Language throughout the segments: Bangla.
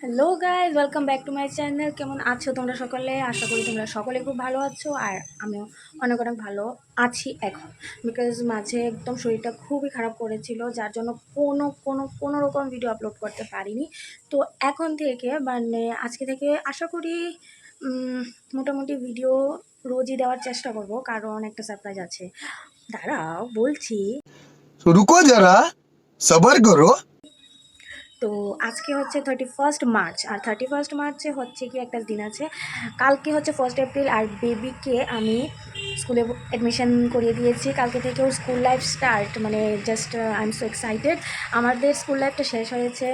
Hello guys, welcome back to my channel. কেমন আছো তোমরা সকলে? আশা করি তোমরা সকলে খুব ভালো আছো, আর আমিও অনেক অনেক ভালো আছি এখন। বিকজ মাঝে একদম শরীরটা খুবই খারাপ করেছিল, যার জন্য কোনো রকম ভিডিও আপলোড করতে পারিনি। তো এখন থেকে মানে আজকে থেকে আশা করি মোটামুটি ভিডিও রোজই দেওয়ার চেষ্টা করব, কারণ একটা সারপ্রাইজ আছে। দাঁড়াও বলছি। रुको जरा सबर करो। তো আজকে হচ্ছে 31 মার্চ, আর 31 মার্চে হচ্ছে কি একটা দিন আছে, কালকে হচ্ছে 1 এপ্রিল। আর বেবিকে আমি স্কুলে অ্যাডমিশন করিয়ে দিয়েছি। কালকে থেকে ওর স্কুল লাইফ স্টার্ট, মানে just I am so excited. আমাদের স্কুল লাইফটা শেষ হয়েছে,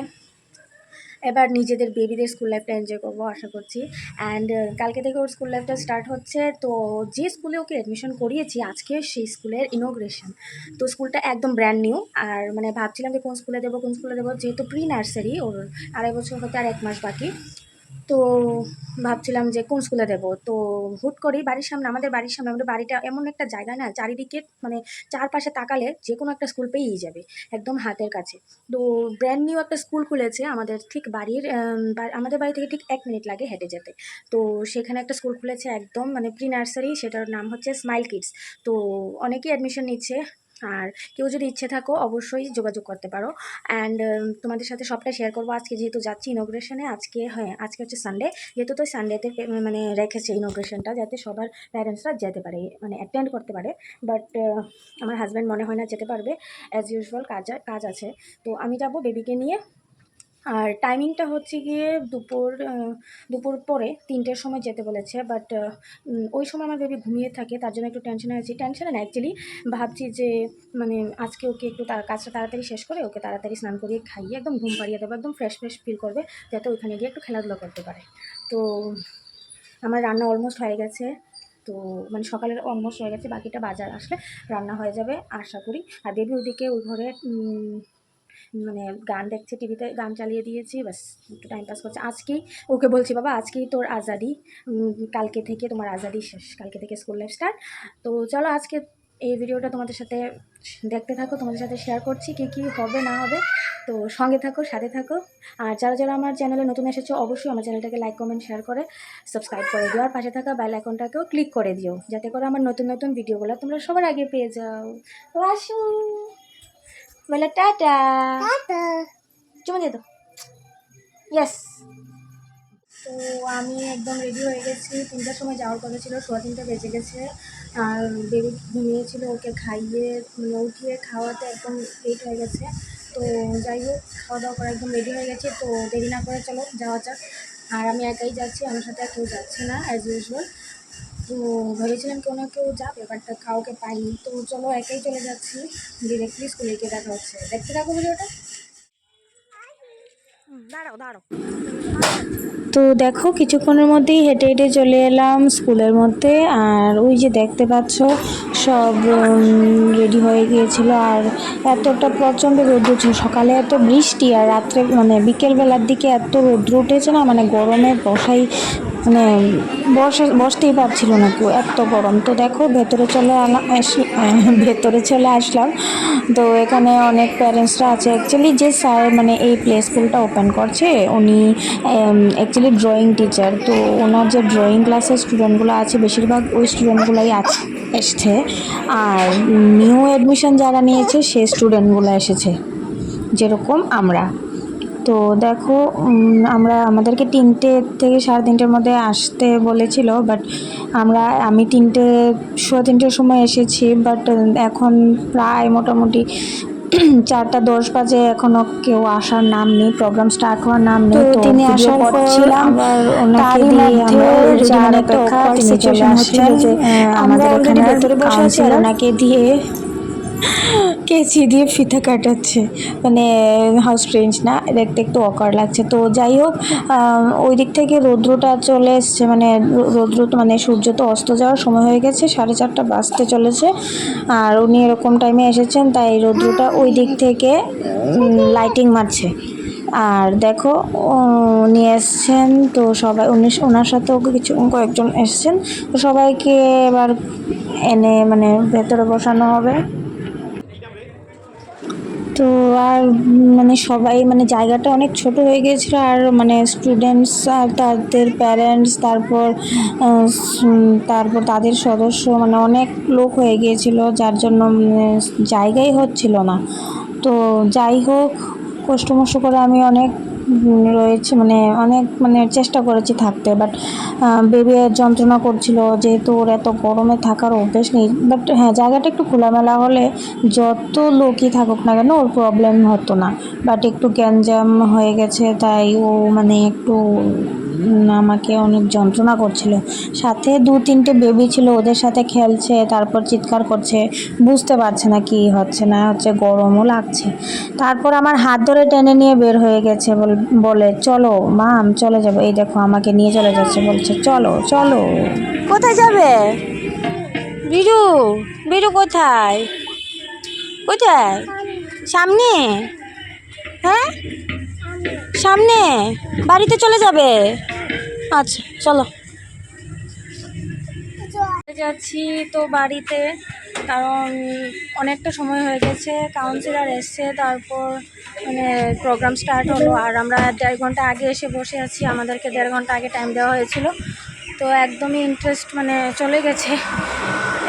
এবার নিজেদের বেবিদের স্কুল লাইফটা এনজয় করবো আশা করছি। অ্যান্ড কালকে থেকে ওর স্কুল লাইফটা স্টার্ট হচ্ছে। তো যে স্কুলে ওকে অ্যাডমিশন করিয়েছি আজকে, সেই স্কুলের ইনোগ্রেশন। তো স্কুলটা একদম ব্র্যান্ড নিউ, আর মানে ভাবছিলাম যে কোন স্কুলে দেবো যেহেতু প্রি নার্সারি, ওর 2.5 বছর হতে আর 1 মাস বাকি। তো ভাবছিলাম যে কোন স্কুলে দেবো। তো হুট করেই আমাদের বাড়িটা এমন একটা জায়গা না, চারিদিকে মানে চারপাশে তাকালে যে কোনো একটা স্কুল পেয়েই যাবে, একদম হাতের কাছে। তো ব্র্যান্ড নিউ একটা স্কুল খুলেছে আমাদের ঠিক আমাদের বাড়ি থেকে ঠিক 1 মিনিট লাগে হেঁটে যেতে। তো সেখানে একটা স্কুল খুলেছে একদম মানে প্রি নার্সারি, সেটার নাম হচ্ছে স্মাইল কিডস। তো অনেকেই অ্যাডমিশন নিচ্ছে, আর কেউ যদি ইচ্ছে থাকো অবশ্যই যোগাযোগ করতে পারো। অ্যান্ড তোমাদের সাথে সবটা শেয়ার করবো আজকে, যেহেতু যাচ্ছি ইনোগ্রেশনে। আজকে হচ্ছে সানডে, যেহেতু তো সানডেতে মানে রেখেছে ইনোগ্রেশনটা, যাতে সবার প্যারেন্টসরা যেতে পারে, মানে অ্যাটেন্ড করতে পারে। বাট আমার হাজব্যান্ড মনে হয় না যেতে পারবে, অ্যাজ ইউজুয়াল কাজ আছে। তো আমি যাব বেবিকে নিয়ে। আর টাইমিংটা হচ্ছে গিয়ে দুপুর পরে 3টের সময় যেতে বলেছে। বাট ওই সময় আমার বেবি ঘুমিয়ে থাকে, তার জন্য একটু টেনশনে না অ্যাকচুয়ালি। ভাবছি যে মানে আজকে ওকে একটু কাজটা তাড়াতাড়ি শেষ করে ওকে তাড়াতাড়ি স্নান করিয়ে খাইয়ে একদম ঘুম পাড়িয়ে দেবো, একদম ফ্রেশ ফিল করবে, যাতে ওইখানে গিয়ে একটু খেলাধুলা করতে পারে। তো আমার রান্না অলমোস্ট হয়ে গেছে। তো মানে সকালের অলমোস্ট হয়ে গেছে, বাকিটা বাজার আসলে রান্না হয়ে যাবে আশা করি। আর বেবি ওইদিকে ওই ঘরে মানে গান দেখছে, টিভিতে গান চালিয়ে দিয়েছি, বাস একটু টাইম পাস করছে। আজকেই ওকে বলছি, বাবা আজকেই তোর আজাদি, কালকে থেকে তোমার আজাদি শেষ, কালকে থেকে স্কুল লাইফ স্টার্ট। তো চলো আজকে এই ভিডিওটা তোমাদের সাথে দেখতে থাকো, তোমাদের সাথে শেয়ার করছি কী হবে না হবে। তো সঙ্গে থাকো, সাথে থাকো। আর যারা আমার চ্যানেলে নতুন এসেছো অবশ্যই আমার চ্যানেলটাকে লাইক কমেন্ট শেয়ার করে সাবস্ক্রাইব করে দিও, আর পাশে থাকা বেল আইকনটাকেও ক্লিক করে দিও, যাতে করে আমার নতুন ভিডিওগুলো তোমরা সবার আগে পেয়ে যাও। তো আসো, বলে টাটা, চুমা দিয়ে দাও। ইয়েস। তো আমি একদম রেডি হয়ে গেছি, 3টার সময় যাওয়ার কথা ছিল, 3:15 বেজে গেছে। আর বেবি ঘুমিয়েছিল, ওকে খাইয়ে উঠিয়ে খাওয়াতে একদম লেট হয়ে গেছে। তো যাই হোক, খাওয়া দাওয়া করে একদম রেডি হয়ে গেছি। তো দেরি না করে চলো যাওয়া যাক। আর আমি একাই যাচ্ছি, আমার সাথে আর কেউ যাচ্ছে না অ্যাজ ইউজুয়াল। তো ভেবেছিলাম কেউ যাবে, বাট কাউকে পাইনি। তো চলো একাই চলে যাচ্ছি ডিরেক্টলি স্কুলে গিয়ে দেখা হচ্ছে। দেখতে থাকো ভিডিওটা। দাঁড়াও। তো দেখো কিছুক্ষণের মধ্যেই হেঁটে হেঁটে চলে এলাম স্কুলের মধ্যে। আর ওই যে দেখতে পাচ্ছ সব রেডি হয়ে গিয়েছিল, আর এতটা প্রচণ্ড রৌদ্র ছিল, সকালে এত বৃষ্টি আর রাত্রে মানে বিকেলবেলার দিকে এত রৌদ্র উঠেছে না, মানে গরমে মানে বসতেই পারছিল না কেউ, এত গরম। তো দেখো ভেতরে চলে আসলাম। তো এখানে অনেক প্যারেন্টসরা আছে। অ্যাকচুয়ালি যে স্যার মানে এই প্লে স্কুলটা ওপেন করছে, উনি অ্যাকচুয়ালি ড্রয়িং টিচার। তো ওনার যে ড্রয়িং ক্লাসের স্টুডেন্টগুলো আছে, বেশিরভাগ ওই স্টুডেন্টগুলোই এসছে। আর নিউ অ্যাডমিশন যারা নিয়েছে সেই স্টুডেন্টগুলো এসেছে, যেরকম আমরা। তো দেখো আমাদেরকে 3টে থেকে 3:30-র মধ্যে আসতে বলেছিল, বাট আমি 3:15 সময় এসেছি। বাট এখন প্রায় মোটামুটি 4:10 বাজে, এখনো কেউ আসার নাম নেই, প্রোগ্রাম স্টার্ট হওয়ার নাম নেই। তো তিনি আসার পর আবার ওনাকে দিয়ে আমরা যার অপেক্ষা, তিনি চলে আসলেন। আমরা অলরেডি ভেতরে বসে আছি, আর ওনাকে দিয়ে কেচি দিয়ে ফিতা কাটাচ্ছে, মানে হাউ স্ট্রেঞ্জ না, দেখতে একটু অকার লাগছে। তো যাই হোক, ওই দিক থেকে রৌদ্রটা চলে এসছে, মানে মানে সূর্য তো অস্ত যাওয়ার সময় হয়ে গেছে, 4:30 বাজতে চলেছে। আর উনি এরকম টাইমে এসেছেন, তাই রৌদ্রটা ওই দিক থেকে লাইটিং মারছে। আর দেখো উনি এসছেন, তো সবাই ওনার সাথেও কয়েকজন এসছেন। তো সবাইকে এবার এনে মানে ভেতরে বসানো হবে। তো আর মানে সবাই মানে জায়গাটা অনেক ছোট হয়ে গিয়েছিলো, আর মানে স্টুডেন্টস আর তাদের প্যারেন্টস, তারপর তাদের সদস্য মানে অনেক লোক হয়ে গিয়েছিল, যার জন্য জায়গাই হচ্ছিল না। তো যাই হোক, কষ্ট মষ্ট করে আমি অনেক রয়েছে মানে অনেক মানে চেষ্টা করেছি থাকতে, বাট বেবি যন্ত্রণা করছিল, যেহেতু ওর এত গরমে থাকার অভ্যেস নেই। বাট হ্যাঁ, জায়গাটা একটু খোলামেলা হলে যত লোকই থাকুক না কেন ওর প্রবলেম হতো না। বাট একটু গ্যাঞ্জাম হয়ে গেছে, তাই ও মানে একটু আমাকে অনেক যন্ত্রণা করছিল। সাথে 2-3টে বেবি ছিল, ওদের সাথে খেলছে, তারপর চিৎকার করছে, বুঝতে পারছে না কি হচ্ছে না হচ্ছে, গরমও লাগছে। তারপর আমার হাত ধরে টেনে নিয়ে বের হয়ে গেছে, বলে চলো মাম চলে যাবো। এই দেখো আমাকে নিয়ে চলে যাচ্ছে, বলছে চলো চলো। কোথায় যাবে বিরু? বিরু কোথায়? কোথায়? সামনে? হ্যাঁ সামনে, বাড়িতে চলে যাবে? আচ্ছা চলো। যাচ্ছি তো বাড়িতে, কারণ অনেকটা সময় হয়ে গেছে, কাউন্সিলর এসছে, তারপর মানে প্রোগ্রাম স্টার্ট হলো, আর আমরা 1.5 ঘন্টা আগে এসে বসে আছি, আমাদেরকে 1.5 ঘন্টা আগে টাইম দেওয়া হয়েছিল। তো একদমই ইন্টারেস্ট মানে চলে গেছে,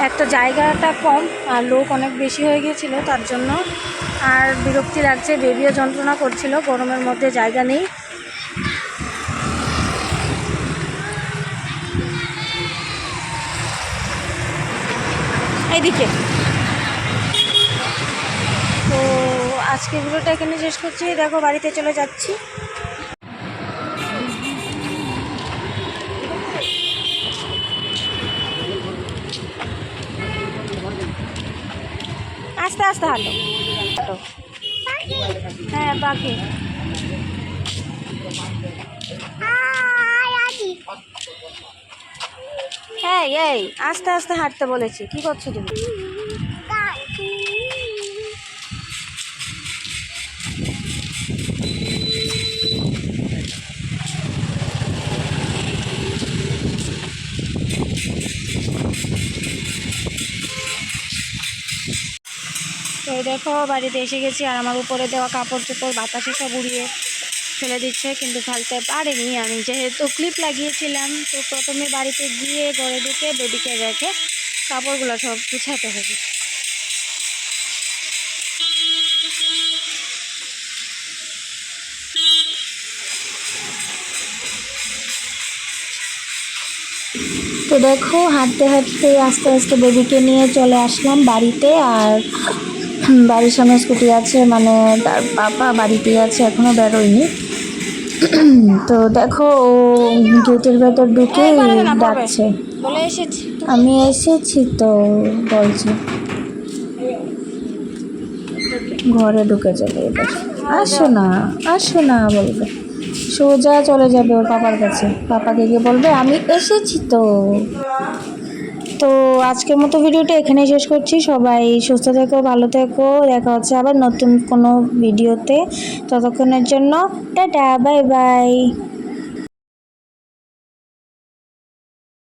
একটা জায়গাটা কম আর লোক অনেক বেশি হয়ে গিয়েছিল, তার জন্য আর বিরক্তি লাগছে, বেবিও যন্ত্রণা করছিল, গরমের মধ্যে জায়গা নেই। এইদিকে তো আজকে ভিডিওটা এখানে শেষ করছি, দেখো বাড়িতে চলে যাচ্ছি। আস্তে আস্তে হাঁটো হাঁটো। হ্যাঁ বাকি এই এই আস্তে আস্তে হাঁটতে বলেছি, কি করছো তুমি? এই দেখো বাড়িতে এসে গেছি, আর আমার উপরে দেওয়া কাপড় চোপড় বাতাসে সব উড়িয়ে ফেলে দিচ্ছে, কিন্তু ফেলতে পারিনি আমি, যেহেতু ক্লিপ লাগিয়েছিলাম। তো প্রথমে বাড়িতে গিয়ে ঘরে ঢুকে বেবিকে রেখে কাপড়গুলো সব গুছাতে হবে। তো দেখো হাঁটতে হাঁটতে আস্তে আস্তে বেবিকে নিয়ে চলে আসলাম বাড়িতে, আর বাড়ির সামনে স্কুটি আছে, মানে তার পাপা বাড়িতেই আছে, এখনো বেরোয়নি। তো দেখো ও গেটের ভেতর ঢুকে ডাকছে, আমি এসেছি তো বলছে, ঘরে ঢুকে যাবে এবার। আসো না আসো না বলবে, সোজা চলে যাবে ওর পাপার কাছে, পাপাকে গিয়ে বলবে আমি এসেছি তো। তো আজকের মতো ভিডিওটা এখানেই শেষ করছি, সবাই সুস্থ থেকো, ভালো থেকো, দেখা হচ্ছে আবার নতুন কোনো ভিডিওতে, ততক্ষণের জন্য টাটা বাই বাই।